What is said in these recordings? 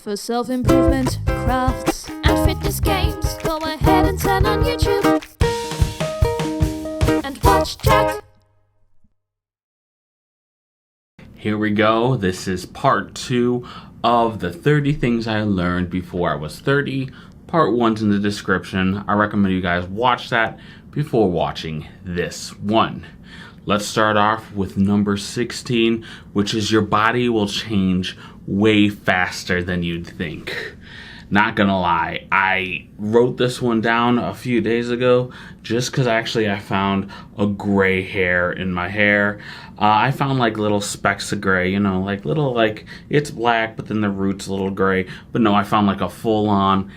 For self-improvement, crafts, and fitness games, go ahead and turn on YouTube and watch Jack. Here we go. This is part 2 of the 30 things I learned before I was 30. Part 1's in the description. I recommend you guys watch that before watching this one. Let's start off with number 16, which is your body will change way faster than you'd think. Not gonna lie, I wrote this one down a few days ago just because I found a gray hair in my hair. I found like little specks of gray, like little, it's black, but then the root's a little gray. But no, I found like a full-on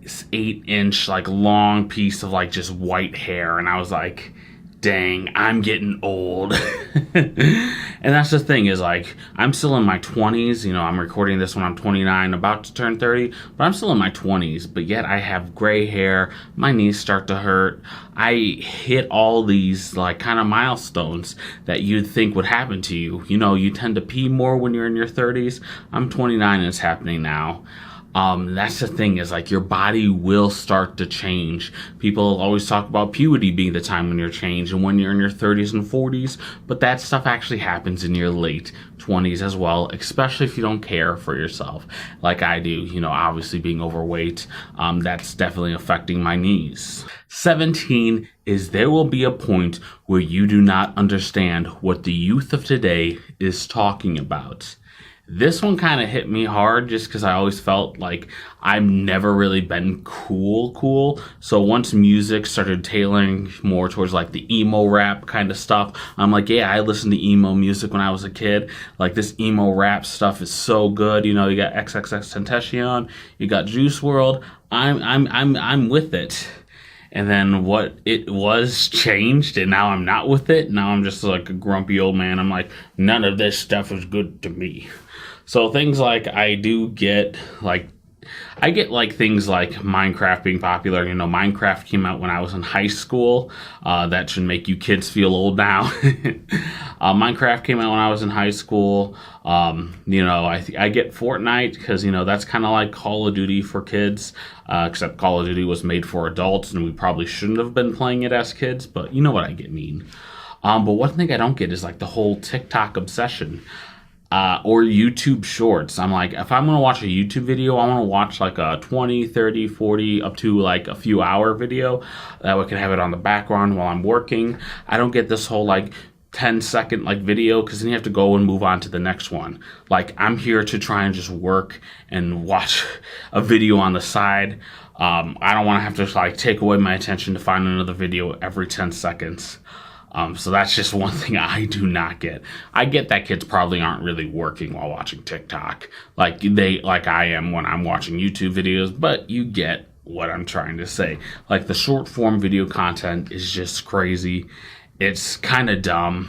8-inch, long piece of just white hair, and I was like, dang, I'm getting old. And that's the thing is I'm still in my 20s. I'm recording this when I'm 29, about to turn 30, but I'm still in my 20s, but yet I have gray hair. My knees start to hurt. I hit all these kind of milestones that you'd think would happen to you. You tend to pee more when you're in your 30s. I'm 29 and it's happening now. That's the thing is your body will start to change. People always talk about puberty being the time when you're changed and when you're in your 30s and 40s, but that stuff actually happens in your late 20s as well, especially if you don't care for yourself like I do. Obviously being overweight, that's definitely affecting my knees. 17 is there will be a point where you do not understand what the youth of today is talking about. This one kind of hit me hard just because I always felt like I've never really been cool. So once music started tailoring more towards the emo rap kind of stuff, I'm like, yeah, I listened to emo music when I was a kid. This emo rap stuff is so good. You got XXXTentacion, you got Juice WRLD. I'm with it. And then what it was changed, and now I'm not with it. Now I'm just a grumpy old man. I'm like, none of this stuff is good to me. So things I do get, I get things like Minecraft being popular. Minecraft came out when I was in high school. That should make you kids feel old now. Minecraft came out when I was in high school. I get Fortnite because, that's kind of like Call of Duty for kids. Except Call of Duty was made for adults and we probably shouldn't have been playing it as kids. But you know what I mean. But one thing I don't get is the whole TikTok obsession. Or YouTube shorts. I'm if I'm going to watch a YouTube video, I want to watch a 20, 30, 40, up to a few hour video. That way I can have it on the background while I'm working. I don't get this whole 10-second video because then you have to go and move on to the next one. I'm here to try and just work and watch a video on the side. I don't want to have to take away my attention to find another video every 10 seconds. So that's just one thing I do not get. I get that kids probably aren't really working while watching TikTok like I am when I'm watching YouTube videos, but you get what I'm trying to say. The short form video content is just crazy. It's kind of dumb.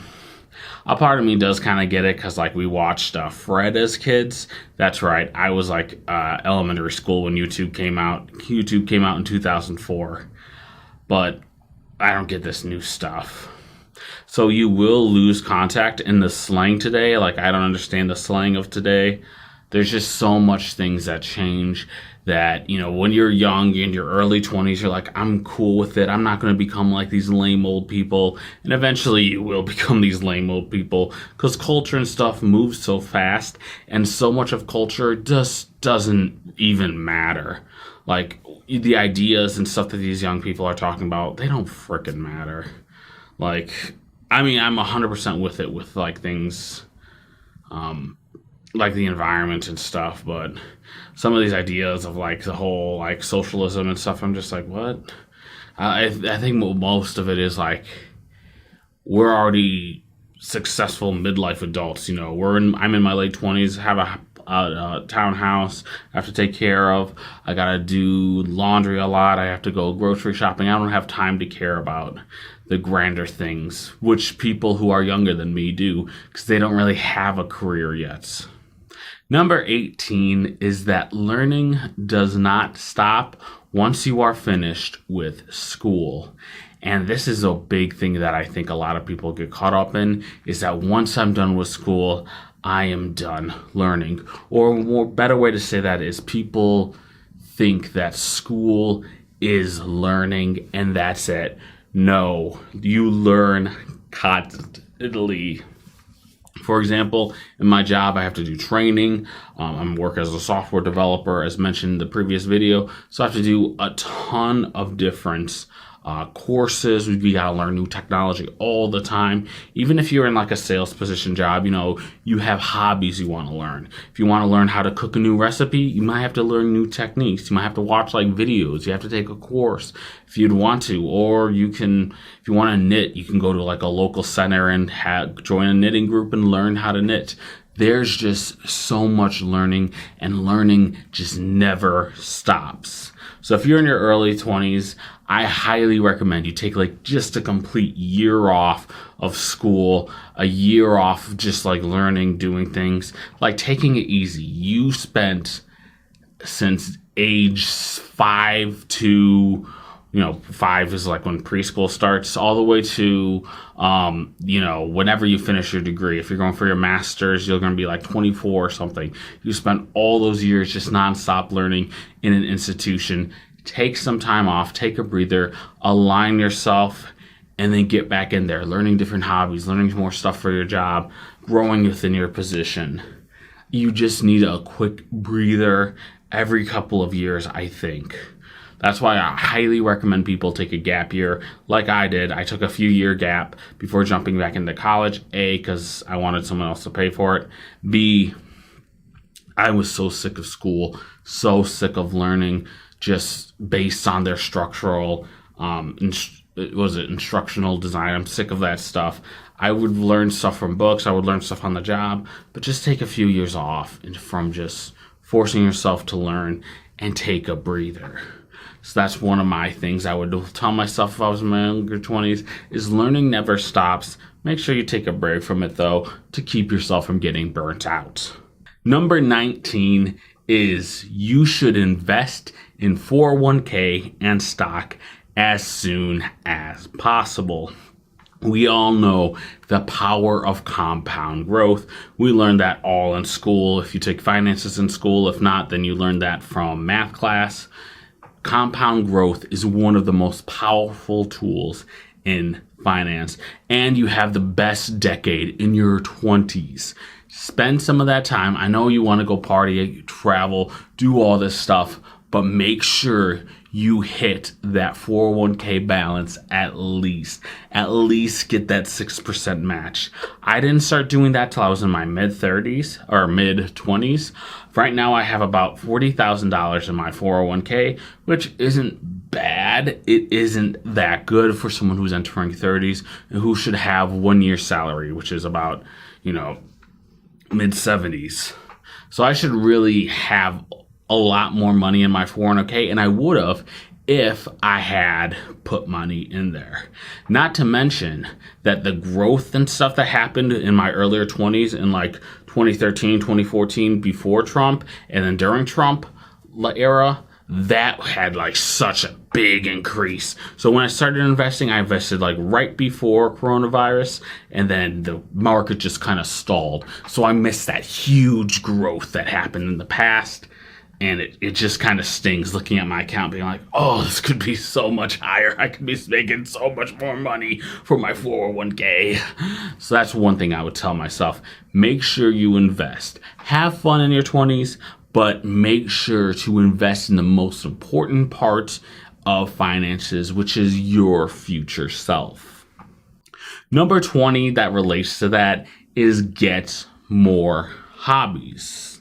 A part of me does kind of get it because we watched Fred as kids. That's right. I was elementary school when YouTube came out. YouTube came out in 2004. But I don't get this new stuff. So you will lose contact in the slang today. I don't understand the slang of today. There's just so much things that change that, when you're young, in your early 20s, you're I'm cool with it. I'm not going to become these lame old people. And eventually you will become these lame old people because culture and stuff moves so fast. And so much of culture just doesn't even matter. The ideas and stuff that these young people are talking about, they don't frickin' matter. I'm 100% with it with things the environment and stuff, but some of these ideas of the whole socialism and stuff, I'm just what? I think most of it is we're already successful midlife adults. I'm in my late 20s, have a townhouse I have to take care of. I gotta do laundry a lot. I have to go grocery shopping. I don't have time to care about the grander things, which people who are younger than me do because they don't really have a career yet. Number 18 is that learning does not stop once you are finished with school. And this is a big thing that I think a lot of people get caught up in, is that once I'm done with school, I am done learning. Or a more better way to say that is people think that school is learning and that's it. No, you learn constantly. For example, in my job, I have to do training. I work as a software developer, as mentioned in the previous video. So I have to do a ton of different courses. We got to learn new technology all the time. Even if you're in like a sales position job, you have hobbies you want to learn. If you want to learn how to cook a new recipe, you might have to learn new techniques. You might have to watch like videos. You have to take a course if you'd want to, or if you want to knit, you can go to like a local center and join a knitting group and learn how to knit. There's just so much learning, and learning just never stops. So if you're in your early 20s, I highly recommend you take like just a complete year off of school, a year off just like learning, doing things, like taking it easy. You spent since age 5 to 5 is like when preschool starts, all the way to, whenever you finish your degree. If you're going for your master's, you're going to be like 24 or something. You spent all those years just nonstop learning in an institution. Take some time off, take a breather, align yourself, and then get back in there, learning different hobbies, learning more stuff for your job, growing within your position. You just need a quick breather every couple of years, I think. That's why I highly recommend people take a gap year like I did. I took a few-year gap before jumping back into college. A, because I wanted someone else to pay for it. B, I was so sick of school, so sick of learning just based on their structural, instructional design. I'm sick of that stuff. I would learn stuff from books. I would learn stuff on the job, but just take a few years off from just forcing yourself to learn and take a breather. So that's one of my things I would tell myself if I was in my younger 20s, is learning never stops. Make sure you take a break from it, though, to keep yourself from getting burnt out. Number 19 is you should invest in 401k and stock as soon as possible. We all know the power of compound growth. We learned that all in school. If you take finances in school, if not, then you learn that from math class. Compound growth is one of the most powerful tools in finance, and you have the best decade in your 20s. Spend some of that time. I know you want to go party, travel, do all this stuff, but make sure you hit that 401k balance at least. At least get that 6% match. I didn't start doing that till I was in my mid-30s or mid-20s. Right now I have about $40,000 in my 401k, which isn't bad. It isn't that good for someone who's entering 30s and who should have 1 year's salary, which is about, mid-70s. So I should really have a lot more money in my 401k, and I would have if I had put money in there. Not to mention that the growth and stuff that happened in my earlier 20s in like 2013, 2014 before Trump, and then during Trump era, that had like such a big increase. So when I started investing, I invested like right before coronavirus, and then the market just kind of stalled. So I missed that huge growth that happened in the past. And it just kind of stings looking at my account being like, oh, this could be so much higher. I could be making so much more money for my 401k. So that's one thing I would tell myself. Make sure you invest. Have fun in your 20s, but make sure to invest in the most important part of finances, which is your future self. Number 20 that relates to that is get more hobbies.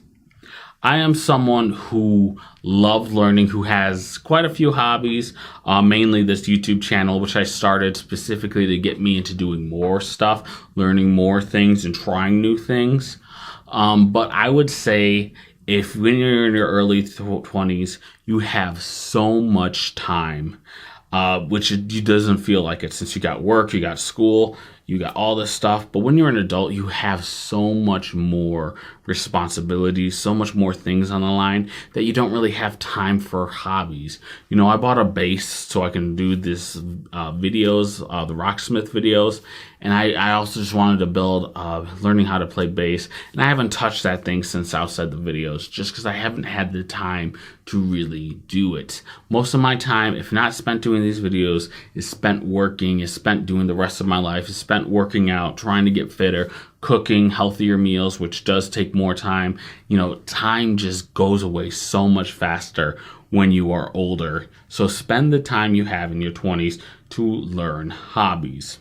I am someone who loves learning, who has quite a few hobbies, mainly this YouTube channel, which I started specifically to get me into doing more stuff, learning more things and trying new things. But I would say if when you're in your early 20s, you have so much time, which it doesn't feel like it since you got work, you got school, you got all this stuff. But when you're an adult, you have so much more responsibilities, so much more things on the line that you don't really have time for hobbies. You know, I bought a bass so I can do this videos, the Rocksmith videos. And I also just wanted to build learning how to play bass. And I haven't touched that thing since outside the videos just because I haven't had the time to really do it. Most of my time, if not spent doing these videos, is spent working, is spent doing the rest of my life, is spent working out, trying to get fitter, cooking healthier meals, which does take more time. You know, time just goes away so much faster when you are older. So spend the time you have in your 20s to learn hobbies.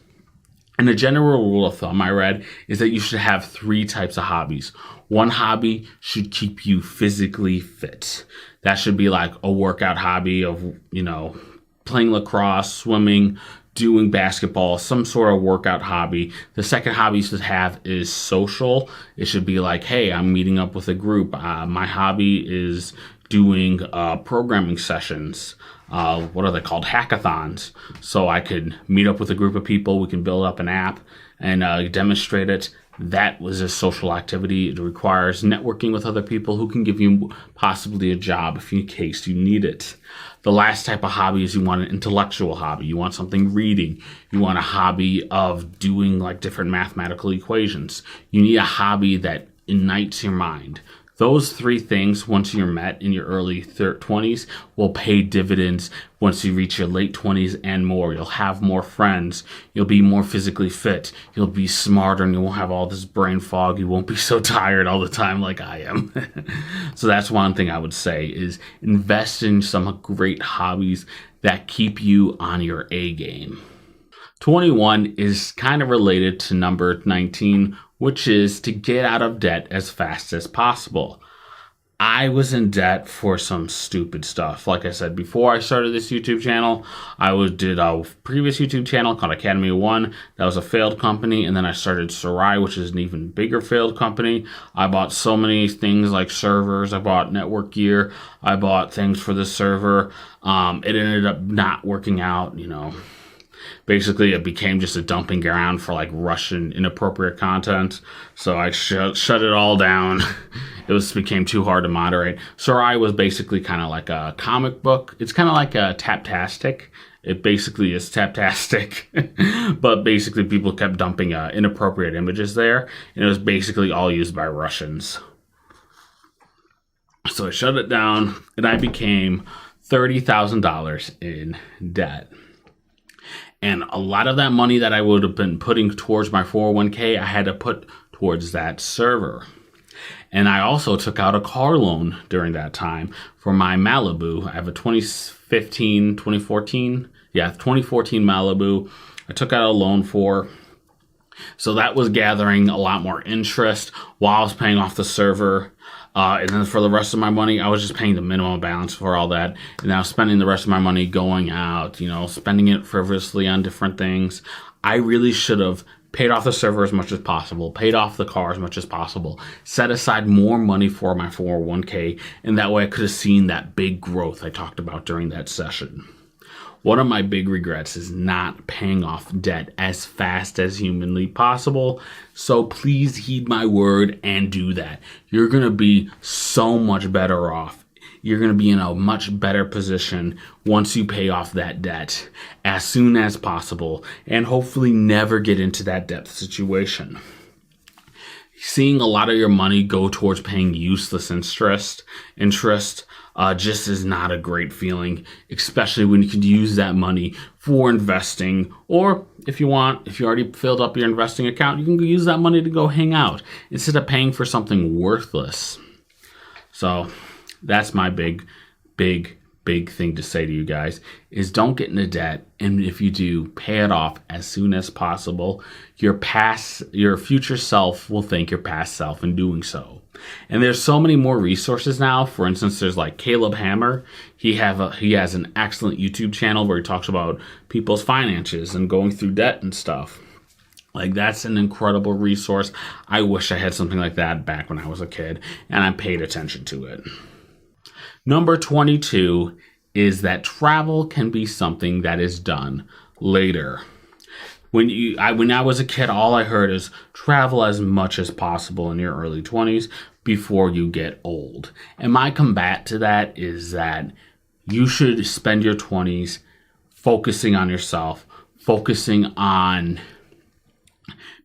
And a general rule of thumb I read is that you should have 3 types of hobbies. One hobby should keep you physically fit. That should be like a workout hobby of, you know, playing lacrosse, swimming, doing basketball, some sort of workout hobby. The second hobby you should have is social. It should be like, hey, I'm meeting up with a group. My hobby is doing programming sessions. What are they called? Hackathons. So I could meet up with a group of people. We can build up an app and demonstrate it. That was a social activity. It requires networking with other people who can give you possibly a job if in case you need it. The last type of hobby is you want an intellectual hobby. You want something reading. You want a hobby of doing like different mathematical equations. You need a hobby that ignites your mind. Those 3 things, once you're met in your early 20s, will pay dividends once you reach your late 20s and more. You'll have more friends. You'll be more physically fit. You'll be smarter and you won't have all this brain fog. You won't be so tired all the time like I am. So that's one thing I would say is invest in some great hobbies that keep you on your A game. 21 is kind of related to number 19, which is to get out of debt as fast as possible. I was in debt for some stupid stuff. Like I said, before I started this YouTube channel, I did a previous YouTube channel called Academy of One. That was a failed company. And then I started Sarai, which is an even bigger failed company. I bought so many things like servers. I bought network gear. I bought things for the server. It ended up not working out, you know. Basically, it became just a dumping ground for like Russian inappropriate content. So I shut it all down. It became too hard to moderate. Sarai was basically kind of like a comic book. It's kind of like a Taptastic. It basically is Taptastic. But basically, people kept dumping inappropriate images there. And it was basically all used by Russians. So I shut it down, and I became $30,000 in debt. And a lot of that money that I would have been putting towards my 401k, I had to put towards that server. And I also took out a car loan during that time for my Malibu. I have a 2014 Malibu. I took out a loan for. So that was gathering a lot more interest while I was paying off the server. And then for the rest of my money, I was just paying the minimum balance for all that. And I was spending the rest of my money going out, you know, spending it frivolously on different things. I really should have paid off the server as much as possible, paid off the car as much as possible, set aside more money for my 401k. And that way I could have seen that big growth I talked about during that session. One of my big regrets is not paying off debt as fast as humanly possible. So please heed my word and do that. You're going to be so much better off. You're going to be in a much better position once you pay off that debt as soon as possible and hopefully never get into that debt situation. Seeing a lot of your money go towards paying useless interest just is not a great feeling, especially when you could use that money for investing. Or if you already filled up your investing account, you can use that money to go hang out instead of paying for something worthless. So that's my big thing to say to you guys is don't get into debt. And if you do, pay it off as soon as possible. Your future self will thank your past self in doing so. And there's so many more resources now. For instance, there's like Caleb Hammer. He has an excellent YouTube channel where he talks about people's finances and going through debt and stuff. Like, that's an incredible resource. I wish I had something like that back when I was a kid and I paid attention to it. Number 22 is that travel can be something that is done later. When I was a kid, all I heard is travel as much as possible in your early 20s before you get old. And my combat to that is that you should spend your 20s focusing on yourself, focusing on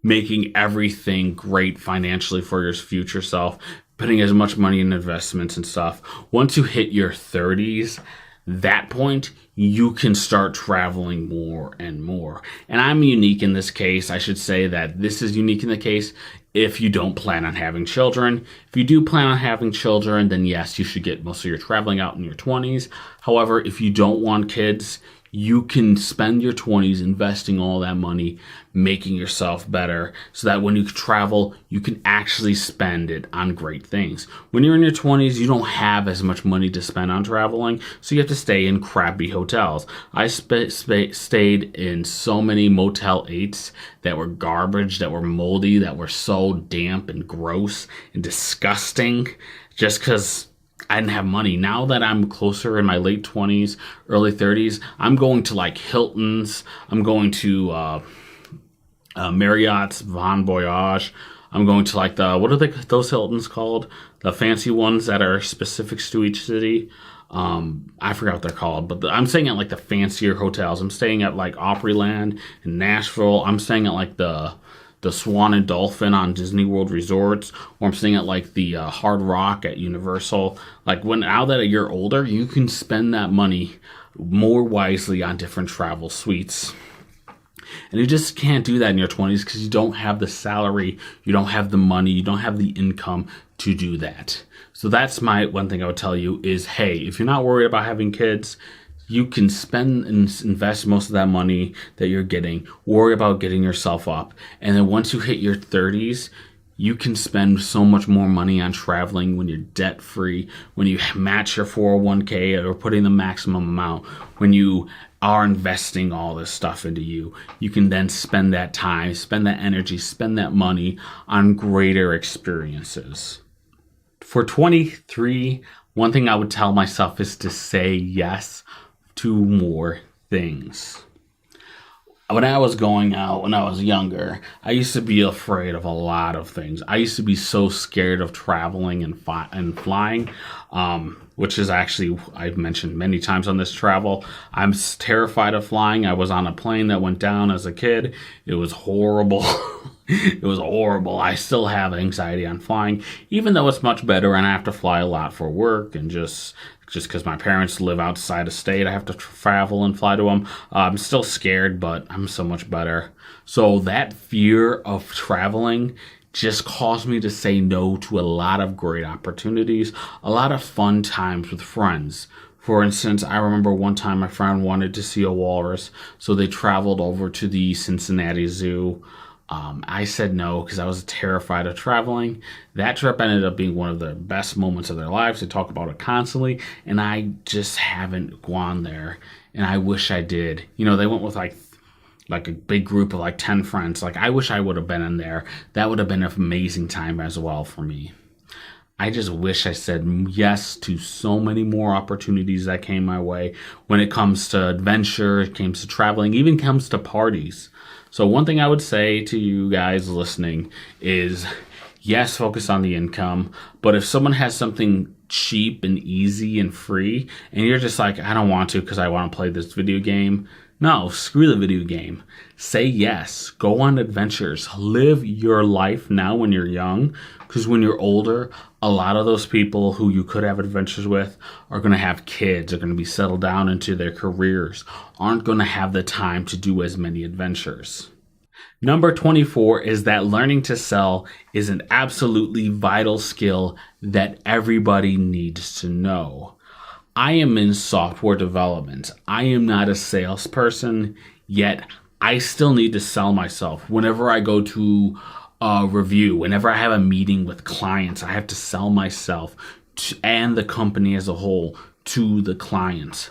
making everything great financially for your future self, putting as much money in investments and stuff. Once you hit your 30s, that point, you can start traveling more and more. And I'm unique in this case. I should say that this is unique in the case if you don't plan on having children. If you do plan on having children, then yes, you should get most of your traveling out in your 20s. However, if you don't want kids, you can spend your 20s investing all that money, making yourself better, so that when you travel, you can actually spend it on great things. When you're in your 20s, you don't have as much money to spend on traveling, so you have to stay in crappy hotels. I stayed in so many Motel 8s that were garbage, that were moldy, that were so damp and gross and disgusting, just because I didn't have money. Now that I'm closer in my late 20s, early 30s, I'm going to like Hilton's. I'm going to Marriott's, Bon Voyage. I'm going to like what are those Hiltons called? The fancy ones that are specific to each city. I forgot what they're called, but I'm staying at like the fancier hotels. I'm staying at like Opryland in Nashville. I'm staying at like the Swan and Dolphin on Disney World Resorts, or I'm staying at like the Hard Rock at Universal. Like now that you're older, you can spend that money more wisely on different travel suites. And you just can't do that in your 20s because you don't have the salary, you don't have the money, you don't have the income to do that. So that's my one thing I would tell you is, hey, if you're not worried about having kids, you can spend and invest most of that money that you're getting, worry about getting yourself up. And then once you hit your 30s, you can spend so much more money on traveling when you're debt free, when you match your 401k or putting the maximum amount, when you are investing all this stuff into you. You can then spend that time, spend that energy, spend that money on greater experiences. For 23, one thing I would tell myself is to say yes to more things. When I was going out, when I was younger, I used to be afraid of a lot of things. I used to be so scared of traveling and flying, which is actually, I've mentioned many times on this travel. I'm terrified of flying. I was on a plane that went down as a kid. It was horrible. It was horrible. I still have anxiety on flying, even though it's much better and I have to fly a lot for work and just because my parents live outside of state, I have to travel and fly to them. I'm still scared, but I'm so much better. So that fear of traveling just caused me to say no to a lot of great opportunities, a lot of fun times with friends. For instance, I remember one time my friend wanted to see a walrus, so they traveled over to the Cincinnati Zoo. I said no because I was terrified of traveling. That trip ended up being one of the best moments of their lives. They talk about it constantly, and I just haven't gone there, and I wish I did. You know, they went with like a big group of like 10 friends. Like, I wish I would have been in there. That would have been an amazing time as well for me. I just wish I said yes to so many more opportunities that came my way when it comes to adventure, it comes to traveling, even comes to parties. So one thing I would say to you guys listening is, yes, focus on the income, but if someone has something cheap and easy and free, and you're just like, I don't want to because I want to play this video game, no, screw the video game. Say yes. Go on adventures. Live your life now when you're young, because when you're older, a lot of those people who you could have adventures with are going to have kids, are going to be settled down into their careers, aren't going to have the time to do as many adventures. Number 24 is that learning to sell is an absolutely vital skill that everybody needs to know. I am in software development. I am not a salesperson, yet I still need to sell myself. Whenever I go to a review, whenever I have a meeting with clients, I have to sell myself and the company as a whole to the clients.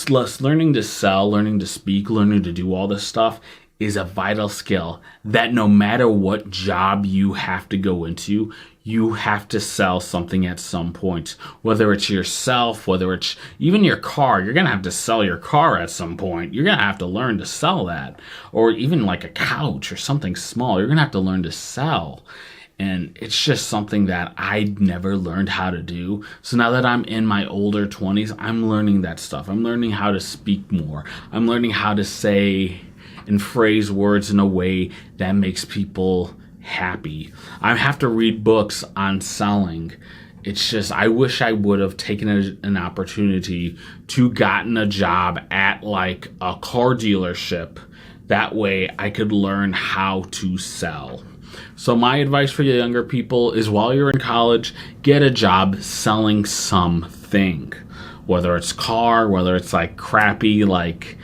Learning to sell, learning to speak, learning to do all this stuff is a vital skill that no matter what job you have to go into, you have to sell something at some point. Whether it's yourself, whether it's even your car, you're going to have to sell your car at some point. You're going to have to learn to sell that. Or even like a couch or something small, you're going to have to learn to sell. And it's just something that I never learned how to do. So now that I'm in my older 20s, I'm learning that stuff. I'm learning how to speak more. I'm learning how to say and phrase words in a way that makes people happy. I have to read books on selling. It's just, I wish I would have taken an opportunity to gotten a job at like a car dealership. That way I could learn how to sell. So my advice for you younger people is while you're in college, get a job selling something. Whether it's car, whether it's like crappy, like,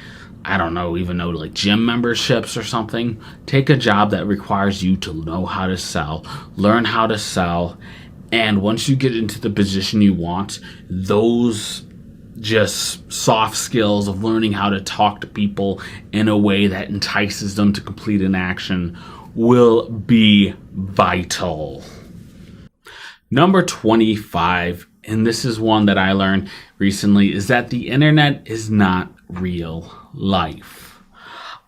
I don't know, even know, like gym memberships or something. Take a job that requires you to know how to sell, learn how to sell. And once you get into the position you want, those just soft skills of learning how to talk to people in a way that entices them to complete an action will be vital. Number 25, and this is one that I learned recently, is that the internet is not real life.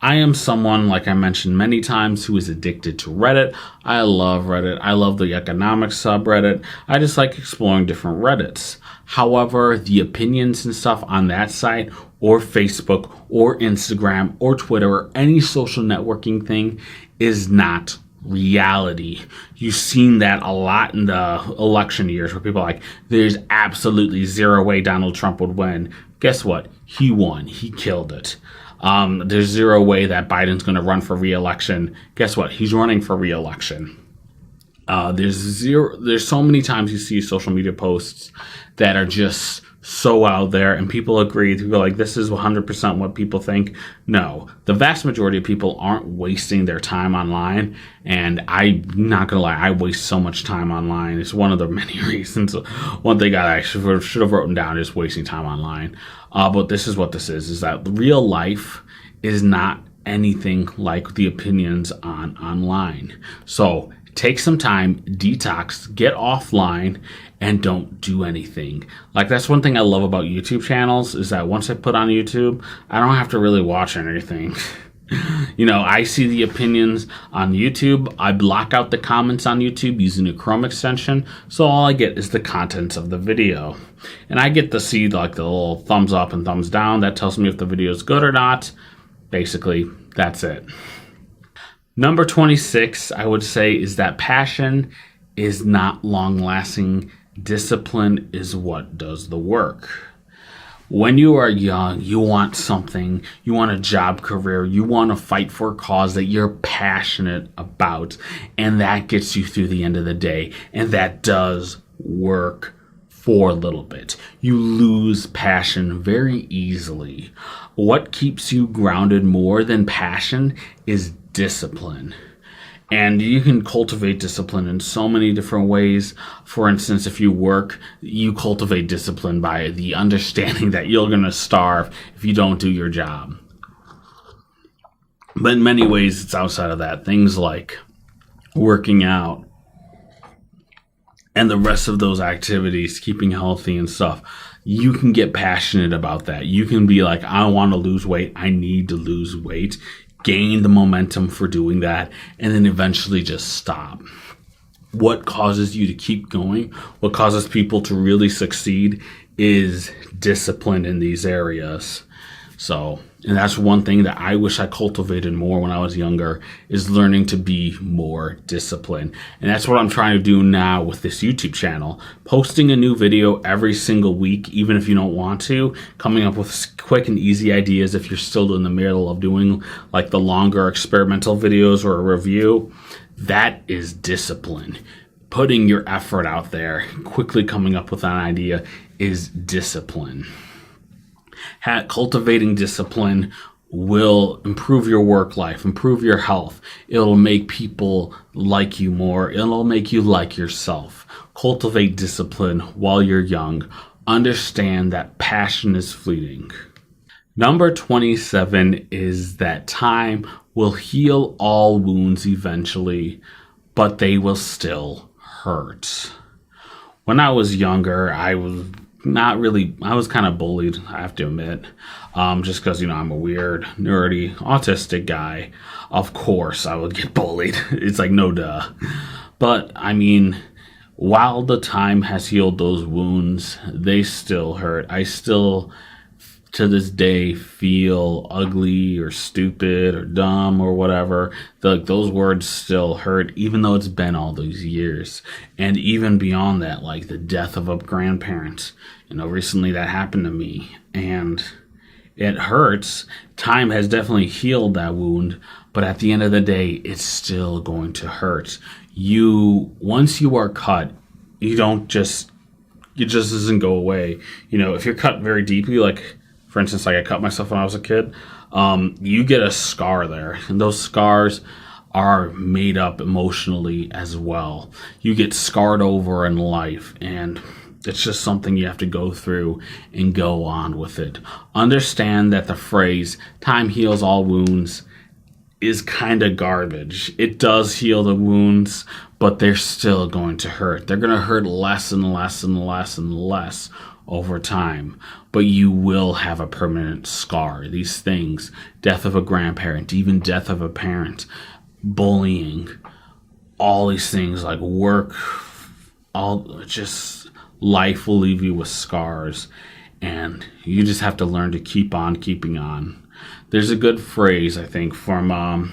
I am someone, like I mentioned many times, who is addicted to Reddit. I love Reddit. I love the economics subreddit. I just like exploring different Reddits. However, the opinions and stuff on that site, or Facebook, or Instagram, or Twitter, or any social networking thing is not reality. You've seen that a lot in the election years where people are like, there's absolutely zero way Donald Trump would win. Guess what? He won. He killed it. There's zero way that Biden's going to run for re-election. Guess what? He's running for re-election. There's so many times you see social media posts that are just so out there and people agree. People are like, this is 100% what people think. No, the vast majority of people aren't wasting their time online. And I'm not going to lie, I waste so much time online. It's one of the many reasons. One thing I should have written down is wasting time online. But this is what this is that real life is not anything like the opinions online. So take some time, detox, get offline, and don't do anything. Like, that's one thing I love about YouTube channels is that once I put on YouTube, I don't have to really watch anything. You know, I see the opinions on YouTube. I block out the comments on YouTube using a Chrome extension. So all I get is the contents of the video. And I get to see like the little thumbs up and thumbs down. That tells me if the video is good or not. Basically, that's it. Number 26, I would say, is that passion is not long-lasting. Discipline is what does the work. When you are young, you want something, you want a job career, you want to fight for a cause that you're passionate about, and that gets you through the end of the day, and that does work for a little bit. You lose passion very easily. What keeps you grounded more than passion is discipline. And you can cultivate discipline in so many different ways. For instance, if you work, you cultivate discipline by the understanding that you're going to starve if you don't do your job. But in many ways, it's outside of that. Things like working out and the rest of those activities, keeping healthy and stuff. You can get passionate about that. You can be like, I want to lose weight. I need to lose weight. Gain the momentum for doing that, and then eventually just stop. What causes you to keep going, what causes people to really succeed is discipline in these areas. So, and that's one thing that I wish I cultivated more when I was younger, is learning to be more disciplined. And that's what I'm trying to do now with this YouTube channel. Posting a new video every single week, even if you don't want to. Coming up with quick and easy ideas if you're still in the middle of doing like the longer experimental videos or a review. That is discipline. Putting your effort out there, quickly coming up with an idea is discipline. Cultivating discipline will improve your work life, improve your health. It'll make people like you more. It'll make you like yourself. Cultivate discipline while you're young. Understand that passion is fleeting. Number 27 is that time will heal all wounds eventually, but they will still hurt. When I was younger, I was kind of bullied, I have to admit. Just because, I'm a weird, nerdy, autistic guy. Of course I would get bullied. It's like, no duh. But, while the time has healed those wounds, they still hurt. I still, to this day, feel ugly or stupid or dumb or whatever. Those words still hurt, even though it's been all those years. And even beyond that, like the death of a grandparent. Recently that happened to me. And it hurts. Time has definitely healed that wound. But at the end of the day, it's still going to hurt. Once you are cut, it just doesn't go away. If you're cut very deeply, like, for instance, like I cut myself when I was a kid, you get a scar there. And those scars are made up emotionally as well. You get scarred over in life, and it's just something you have to go through and go on with it. Understand that the phrase, time heals all wounds, is kind of garbage. It does heal the wounds, but they're still going to hurt. They're going to hurt less and less and less and less over time. But you will have a permanent scar. These things, death of a grandparent, even death of a parent, bullying, all these things like work, life will leave you with scars, and you just have to learn to keep on keeping on. There's a good phrase, I think, from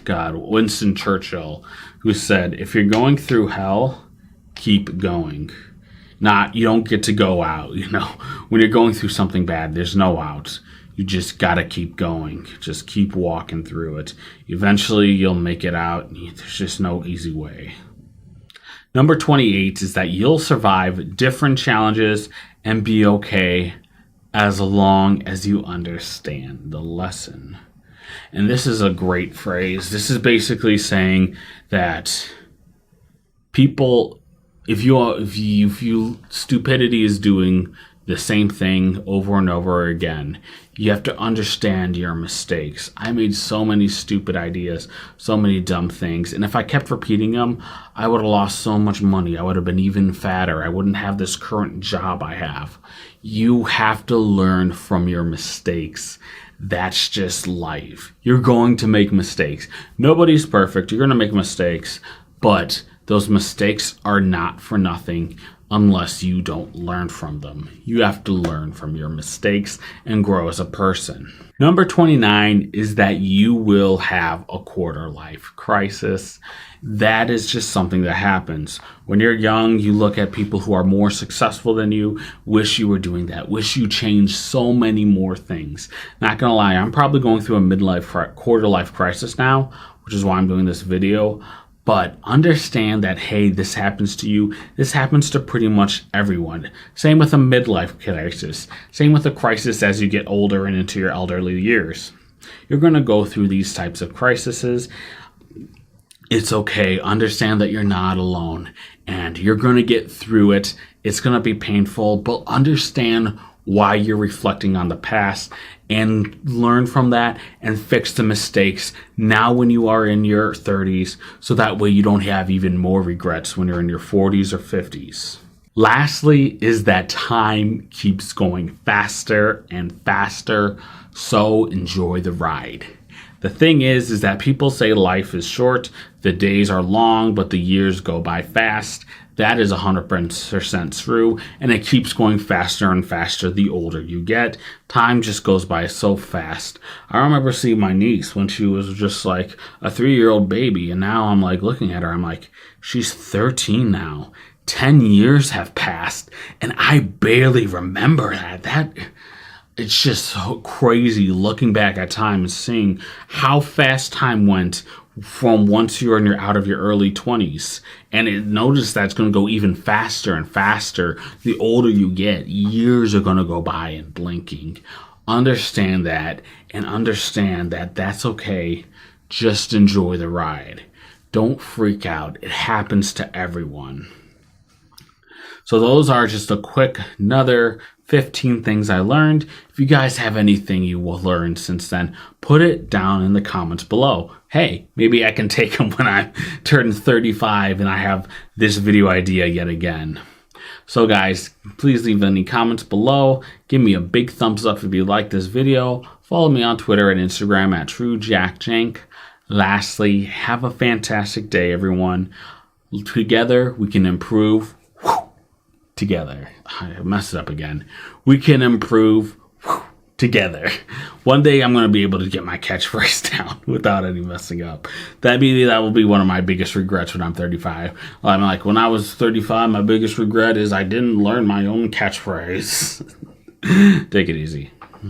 Winston Churchill, who said, if you're going through hell, keep going. You don't get to go out, When you're going through something bad, there's no out. You just gotta keep going. Just keep walking through it. Eventually, you'll make it out. There's just no easy way. Number 28 is that you'll survive different challenges and be okay as long as you understand the lesson. And this is a great phrase. This is basically saying that people, if stupidity is doing the same thing over and over again, you have to understand your mistakes. I made so many stupid ideas, so many dumb things, and if I kept repeating them, I would have lost so much money. I would have been even fatter. I wouldn't have this current job I have. You have to learn from your mistakes. That's just life. You're going to make mistakes. Nobody's perfect. You're going to make mistakes, but those mistakes are not for nothing unless you don't learn from them. You have to learn from your mistakes and grow as a person. Number 29 is that you will have a quarter life crisis. That is just something that happens. When you're young, you look at people who are more successful than you, wish you were doing that, wish you changed so many more things. Not gonna lie, I'm probably going through a quarter life crisis now, which is why I'm doing this video. But understand that, hey, this happens to you. This happens to pretty much everyone. Same with a midlife crisis. Same with a crisis as you get older and into your elderly years. You're going to go through these types of crises. It's okay. Understand that you're not alone. And you're going to get through it. It's going to be painful, but understand why you're reflecting on the past and learn from that and fix the mistakes now when you are in your 30s, so that way you don't have even more regrets when you're in your 40s or 50s. Lastly is that time keeps going faster and faster, so enjoy the ride. The thing is that people say life is short, the days are long, but the years go by fast. That is 100% true, and it keeps going faster and faster the older you get. Time just goes by so fast. I remember seeing my niece when she was just like a 3-year-old baby, and now I'm like looking at her, I'm like, she's 13 now. 10 years have passed, and I barely remember that. It's just so crazy looking back at time and seeing how fast time went from once you're out of your early 20s. And notice that's going to go even faster and faster. The older you get, years are going to go by in blinking. Understand that, and understand that that's okay. Just enjoy the ride. Don't freak out. It happens to everyone. So those are just another 15 things I learned. If you guys have anything you will learn since then, put it down in the comments below. Hey, maybe I can take them when I turn 35 and I have this video idea yet again. So guys, please leave any comments below. Give me a big thumbs up if you like this video. Follow me on Twitter and Instagram at TrueJackJank. Lastly, have a fantastic day, everyone. Together, we can improve. Together. I messed it up again. We can improve together. One day I'm going to be able to get my catchphrase down without any messing up. That will be one of my biggest regrets when I'm 35. I'm like, when I was 35, my biggest regret is I didn't learn my own catchphrase. Take it easy.